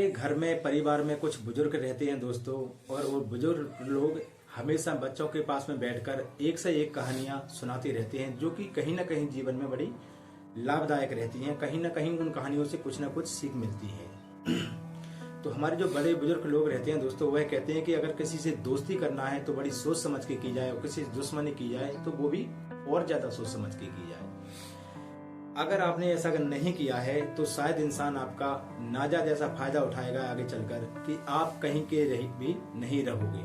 हमारे घर में परिवार में कुछ बुजुर्ग रहते हैं दोस्तों, और वो बुजुर्ग लोग हमेशा बच्चों के पास में बैठकर एक से एक कहानियां सुनाते रहते हैं, जो कि कहीं ना कहीं जीवन में बड़ी लाभदायक रहती हैं। कहीं ना कहीं उन कहानियों से कुछ ना कुछ सीख मिलती है। तो हमारे जो बड़े बुजुर्ग लोग रहते हैं दोस्तों, वह कहते हैं कि अगर किसी से दोस्ती करना है तो बड़ी सोच समझ के की जाए, और किसी से दुश्मनी की जाए तो वो भी और ज्यादा सोच समझ के की जाए। अगर आपने ऐसा नहीं किया है तो शायद इंसान आपका नाजायज ऐसा फायदा उठाएगा आगे चलकर कि आप कहीं के भी नहीं रहोगे।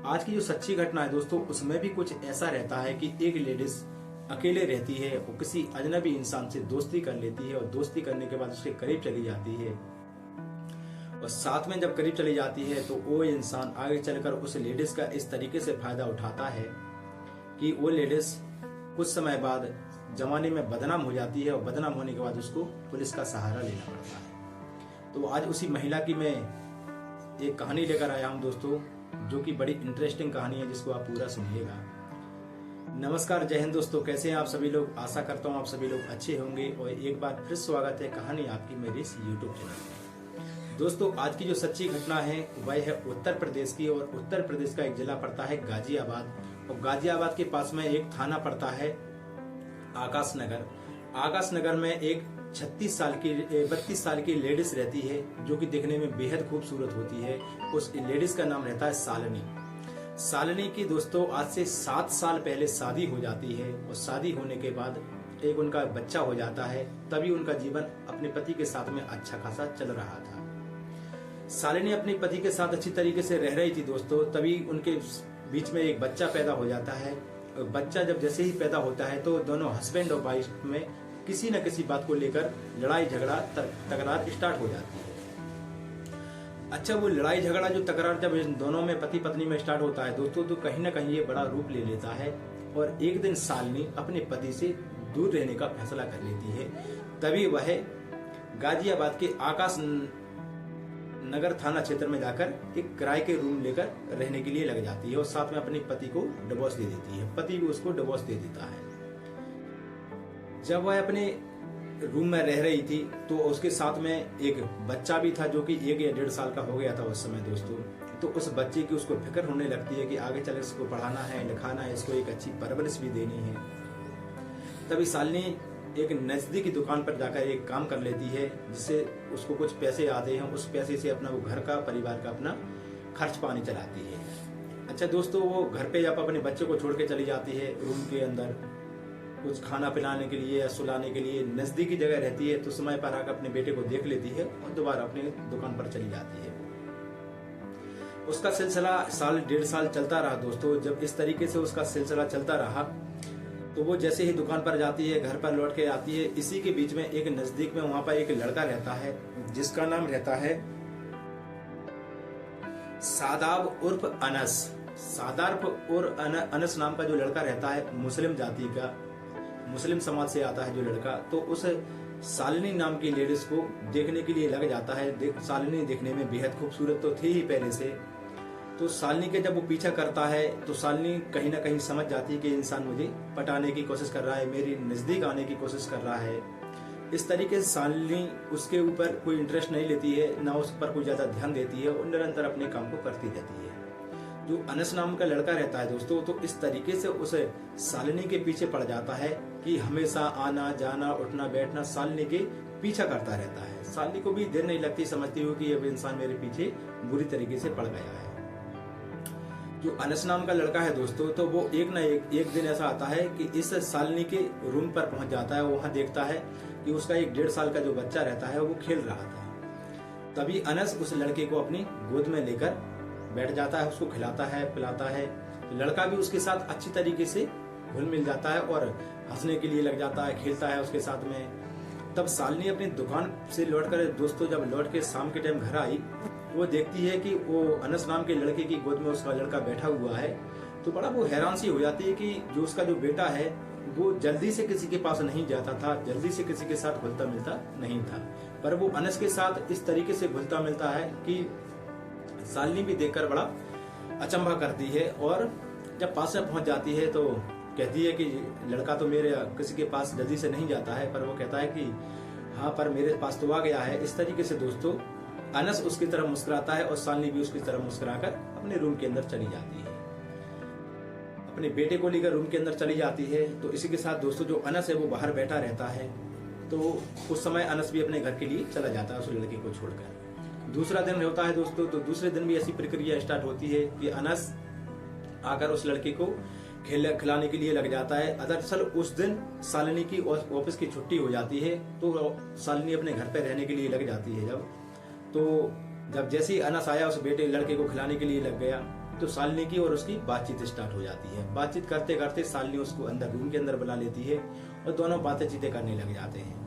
आज की जो सच्ची घटना है दोस्तों, उसमें भी कुछ ऐसा रहता है कि एक लेडीज अकेले रहती है, वो किसी अजनबी इंसान से दोस्ती कर लेती है, और दोस्ती करने के बाद उसके करीब चली जाती है, और साथ में जब करीब चली जाती है तो वो इंसान आगे चलकर उस लेडीज का इस तरीके से फायदा उठाता है कि वो लेडीज कुछ समय बाद जमाने में बदनाम हो जाती है, और बदनाम होने के बाद उसको पुलिस का सहारा लेना पड़ता है। तो आज उसी महिला की मैं एक कहानी लेकर आया हूं दोस्तों, जो कि बड़ी इंटरेस्टिंग कहानी है, जिसको आप पूरा सुनिएगा। नमस्कार, जय हिंद दोस्तों, कैसे हैं आप सभी लोग। आशा करता हूं आप सभी लोग अच्छे होंगे, और एक बार फिर स्वागत है कहानी आपकी मेरे इस यूट्यूब चैनल में। दोस्तों, आज की जो सच्ची घटना है वह है उत्तर प्रदेश की, और उत्तर प्रदेश का एक जिला पड़ता है गाजियाबाद, और गाजियाबाद के पास में एक थाना पड़ता है आकाश नगर। आकाश नगर में एक 32 साल की लेडीज रहती है, जो कि दिखने में बेहद खूबसूरत होती है। उस लेडीज का नाम रहता है शालिनी। शालिनी की दोस्तों आज से 7 साल पहले शादी हो जाती है, और शादी होने के बाद एक उनका बच्चा हो जाता है। तभी उनका जीवन अपने पति के साथ में अच्छा खासा चल रहा था। शालिनी अपने पति के साथ अच्छी तरीके से रह रही थी दोस्तों, तभी उनके बीच में एक बच्चा पैदा हो जाता है। बच्चा जब जैसे ही पैदा होता है तो दोनों हस्बैंड और वाइफ में किसी न किसी बात को लेकर लड़ाई झगड़ा तकरार स्टार्ट हो जाती है। अच्छा, वो लड़ाई झगड़ा जो तकरार जब दोनों में पति पत्नी में स्टार्ट होता है दोस्तों, तो कहीं ना कहीं ये बड़ा रूप ले लेता है, और एक दिन शालिनी अपने पति से दूर रहने का फैसला कर लेती है। तभी वह गाजियाबाद के आकाश नगर थाना क्षेत्र में जाकर एक किराए के रूम लेकर रहने के लिए लग जाती है, और साथ में अपने पति को डिवोर्स दे देती है। पति भी उसको डिवोर्स दे देता है। जब वह अपने रूम में रह रही थी तो उसके साथ में एक बच्चा भी था, जो कि 1 या 1.5 साल का हो गया था उस समय दोस्तों। तो उस बच्चे की उसको फिक्र होने लगती है कि आगे चल इसको पढ़ाना है, लिखाना है, इसको एक अच्छी परवरिश भी देनी है। तभी शालिनी एक नजदीकी दुकान पर जाकर एक काम कर लेती है, जिससे उसको कुछ पैसे आते हैं। उस पैसे से अपना वो घर का, परिवार का अपना खर्च पानी चलाती है। अच्छा दोस्तों, वो घर पे जब अपने बच्चे को छोड़ के चली जाती है रूम के अंदर, कुछ खाना पिलाने के लिए या सुलाने के लिए नजदीकी जगह रहती है, तो समय पर आकर अपने बेटे को देख लेती है और दोबारा अपने दुकान पर चली जाती है। उसका सिलसिला 1.5 साल चलता रहा दोस्तों। जब इस तरीके से उसका सिलसिला चलता रहा तो वो जैसे ही दुकान पर जाती है, घर पर लौट के आती है, इसी के बीच में एक नजदीक में वहां पर एक लड़का रहता है, जिसका नाम रहता है सादाब उर्फ अनस। सादाब उर्फ अनस नाम का जो लड़का रहता है, मुस्लिम जाति का, मुस्लिम समाज से आता है जो लड़का, तो उस शालिनी नाम की लेडीज को देखने के लिए लग जाता है। शालिनी देखने में बेहद खूबसूरत तो थी ही पहले से। तो शालिनी के जब वो पीछा करता है तो शालिनी कहीं ना कहीं समझ जाती है कि इंसान मुझे पटाने की कोशिश कर रहा है, मेरी नजदीक आने की कोशिश कर रहा है। इस तरीके से शालिनी उसके ऊपर कोई इंटरेस्ट नहीं लेती है, ना उस पर कोई ज्यादा ध्यान देती है, और निरंतर अपने काम को करती रहती है। जो अनस नाम का लड़का रहता है दोस्तों, तो इस तरीके से उस शालिनी के पीछे पड़ जाता है कि हमेशा आना जाना उठना बैठना शालिनी के पीछा करता रहता है। शालिनी को भी देर नहीं लगती, समझती हो कि अब इंसान मेरे पीछे बुरी तरीके से पड़ गया है। जो अनस नाम का लड़का है दोस्तों, तो वो एक दिन ऐसा आता है कि इस शालिनी के रूम पर पहुंच जाता है। वहां देखता है कि उसका एक 1.5 साल का जो बच्चा रहता है वो खेल रहा था। तभी अनस उस लड़के को अपनी गोद में लेकर बैठ जाता है, उसको खिलाता है, पिलाता है। लड़का भी उसके साथ अच्छी तरीके से घुल मिल जाता है और हंसने के लिए लग जाता है, खेलता है उसके साथ में। तब शालिनी अपनी दुकान से लौटकर दोस्तों, जब लौट के शाम के टाइम घर आई, वो देखती है कि वो अनस नाम के लड़के की गोद में उसका लड़का बैठा हुआ है। तो बड़ा वो हैरान सी हो जाती है कि जो उसका जो बेटा है वो जल्दी से किसी के पास नहीं जाता था, जल्दी से किसी के साथ घुलता मिलता नहीं था, पर वो अनस के साथ इस तरीके से घुलता मिलता है कि शालिनी भी देखकर बड़ा अचंभा करती है। और जब पास में पहुंच जाती है तो कहती है कि लड़का तो मेरे किसी के पास जल्दी से नहीं जाता है, पर वो कहता है कि हाँ, पर मेरे पास तो आ गया है। इस तरीके से दोस्तों अनस उसकी तरफ मुस्कुराता है और शालिनी भी उसकी तरफ मुस्कुराकर अपने रूम के अंदर चली जाती है, अपने बेटे को लेकर रूम के अंदर चली जाती है। तो इसी के साथ दोस्तों जो अनस है वो बाहर बैठा रहता है। तो उस समय अनस भी अपने घर के लिए चला जाता है उस लड़के को छोड़कर। दूसरा दिन होता है दोस्तों, तो दूसरे दिन भी ऐसी प्रक्रिया स्टार्ट होती है कि अनस आकर उस लड़के को खिलाने के लिए लग जाता है। दरअसल उस दिन शालिनी की ऑफिस की छुट्टी हो जाती है, तो शालिनी अपने घर पर रहने के लिए लग जाती है। जब जैसे ही अनस आया उस बेटे लड़के को खिलाने के लिए लग गया, तो शालिनी की और उसकी बातचीत स्टार्ट हो जाती है। बातचीत करते करते शालिनी उसको अंदर रूम के अंदर बुला लेती है और दोनों बातें चीतें करने लग जाते हैं।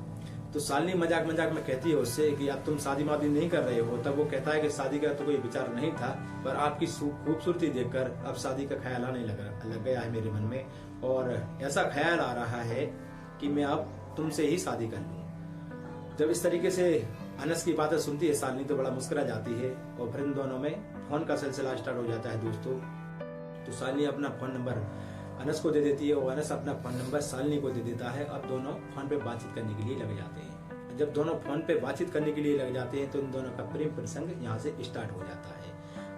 तो शालिनी मजाक मजाक में कहती है उससे कि अब तुम शादी वादी नहीं कर रहे हो। तब वो कहता है कि शादी का तो कोई विचार नहीं था, पर आपकी खूबसूरती देखकर अब शादी का ख्याल आने लग गया है मेरे मन में, और ऐसा ख्याल आ रहा है कि मैं अब तुमसे ही शादी कर लूं। जब इस तरीके से अनस की बातें सुनती है शालिनी तो बड़ा मुस्कुरा जाती है, और फिर इन दोनों में फोन का सिलसिला स्टार्ट हो जाता है दोस्तों। तो शालिनी अपना फोन नंबर अनस को दे देती है और अनस अपना फोन नंबर शालिनी को दे देता है। अब दोनों फोन पे बातचीत करने के लिए लग जाते हैं। जब दोनों फोन पे बातचीत करने के लिए लग जाते हैं तो इन दोनों का प्रेम प्रसंग यहाँ से स्टार्ट हो जाता है।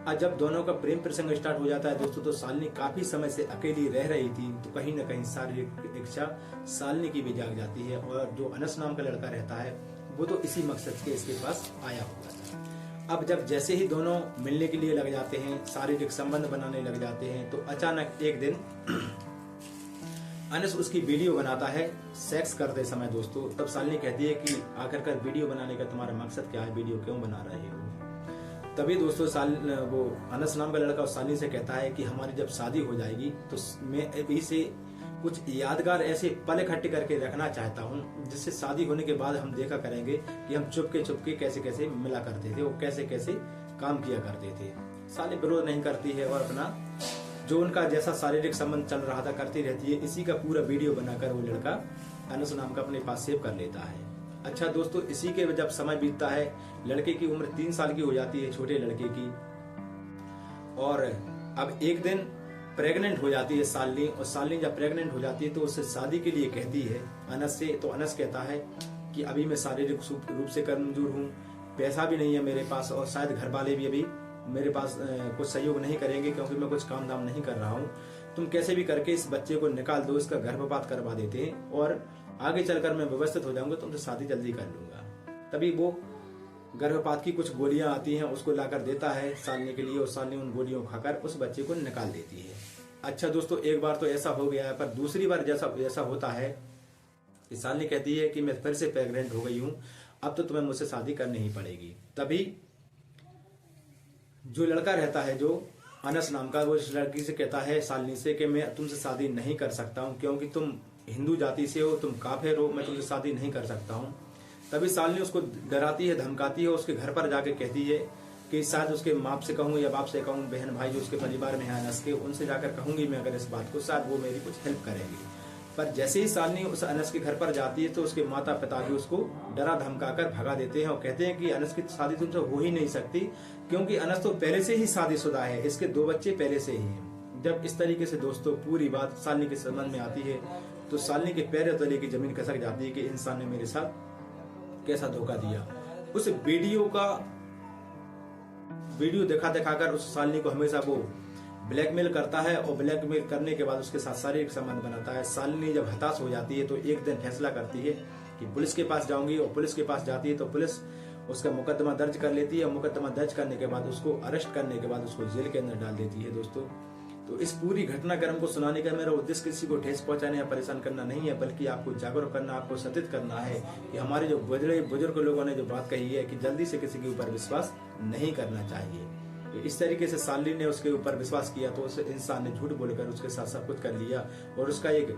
और जब दोनों का प्रेम प्रसंग स्टार्ट हो जाता है दोस्तों, तो शालिनी काफी समय से अकेली रह रही थी, तो कहीं न कहीं शारीरिक इच्छा शालिनी की भी जाग जाती है। और जो अनस नाम का लड़का रहता है वो तो इसी मकसद के इसके पास आया हुआ था। अब जब जैसे ही दोनों मिलने के लिए लग जाते हैं, शारीरिक संबंध बनाने लग जाते हैं, तो अचानक एक दिन अनस उसकी वीडियो बनाता है सेक्स करते समय दोस्तों। तब शालिनी कहती है कि आखिरकार वीडियो बनाने का तुम्हारा मकसद क्या है, वीडियो क्यों बना रहे हो। तभी दोस्तों वो अनस नाम का लड़का शालिनी से कहता है कि हमारी जब शादी हो जाएगी तो मैं अभी से कुछ यादगार ऐसे पल इकट्ठे करके रखना चाहता हूँ, जिससे शादी होने के बाद हम देखा करेंगे कि हम चुपके कैसे कैसे मिला करते थे और कैसे कैसे काम किया करते थे। शालिनी विरोध नहीं करती है और अपना जो उनका जैसा शारीरिक संबंध चल रहा था करती रहती है। इसी का पूरा वीडियो बनाकर वो लड़का अनस नाम का अपने पास सेव कर लेता है। अच्छा दोस्तों, इसी के जब समय बीतता है, लड़के की उम्र 3 साल की हो जाती है, छोटे लड़के की, और अब एक दिन प्रेग्नेंट हो जाती है शालिनी। और शालिनी जब प्रेग्नेंट हो जाती है तो उससे शादी के लिए कहती है अनस से। तो अनस कहता है कि अभी मैं शारीरिक रूप से कमजोर हूँ, पैसा भी नहीं है मेरे पास, और शायद घर वाले भी अभी मेरे पास कुछ सहयोग नहीं करेंगे क्योंकि मैं कुछ काम दाम नहीं कर रहा हूँ। तुम कैसे भी करके इस बच्चे को निकाल दो, इसका गर्भपात करवा देते हैं, और आगे चलकर मैं व्यवस्थित हो जाऊंगा, तुमसे शादी जल्दी कर लूंगा। तभी वो गर्भपात की कुछ गोलियां आती हैं, उसको लाकर देता है शालिनी के लिए, और शालिनी उन गोलियों को खाकर उस बच्चे को निकाल देती है। अच्छा दोस्तों, एक बार तो ऐसा हो गया है, पर दूसरी बार जैसा होता है कि शालिनी कहती है कि मैं फिर से प्रेग्नेंट हो गई हूँ, अब तो तुम्हें मुझसे शादी करनी ही पड़ेगी। तभी जो लड़का रहता है, जो अनस नाम का, वो इस लड़की से कहता है शालिनी से कि मैं तुमसे शादी नहीं कर सकता हूँ, क्योंकि तुम हिंदू जाति से हो, तुम काफिर हो, मैं तुमसे शादी नहीं कर सकता हूँ। तभी शालिनी उसको डराती है, धमकाती है, उसके घर पर जाके कहती है कि शायद उसके माँ से कहूँ या बाप से कहूँ, बहन भाई जो उसके परिवार में है अनस के, उनसे जाकर कहूंगी मैं अगर इस बात को, शायद वो मेरी कुछ हेल्प करेंगे। पर जैसे ही शालिनी उस अनस के घर पर जाती है तो उसके माता पिता भी उसको डरा धमकाकर भगा देते हैं और कहते हैं कि अनस की शादी तुमसे हो ही नहीं सकती, क्योंकि अनस तो पहले से ही शादीशुदा है, इसके 2 बच्चे पहले से ही हैं। जब इस तरीके से दोस्तों पूरी बात शालिनी के समझ में आती है तो शालिनी के पैर तले की जमीन खसक जाती है कि इंसान ने मेरे साथ कैसा धोखा दिया। उस वीडियो दिखाकर उस शालिनी को हमेशा वो ब्लैकमेल करता है, और ब्लैकमेल करने के बाद उसके साथ शारीरिक संबंध बनाता है। शालिनी जब हताश हो जाती है तो एक दिन फैसला करती है कि पुलिस के पास जाऊंगी, और पुलिस के पास जाती है तो पुलिस उसका मुकदमा दर्ज कर लेती है। मुकदमा दर्ज करने के बाद उसको अरेस्ट करने के बाद उसको जेल के अंदर डाल देती है दोस्तों। तो इस पूरी घटनाक्रम को सुनाने का मेरा उद्देश्य किसी को ठेस पहुंचाने या परेशान करना नहीं है, बल्कि आपको जागरूक करना, आपको सचेत करना है कि हमारे जो बुजुर्ग लोगों ने जो बात कही है कि जल्दी से किसी के ऊपर विश्वास नहीं करना चाहिए। इस तरीके से शालिनी ने उसके ऊपर विश्वास किया तो उस इंसान ने झूठ बोलकर उसके साथ सब कुछ कर लिया, और उसका एक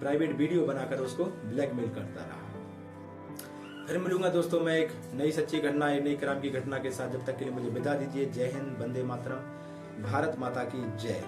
प्राइवेट वीडियो बनाकर उसको ब्लैकमेल करता रहा। फिर मिलूंगा दोस्तों मैं एक नई सच्ची घटना, एक नई क्राइम की घटना के साथ। जब तक के लिए मुझे विदा दीजिए। जय हिंद, वंदे मातरम, भारत माता की जय।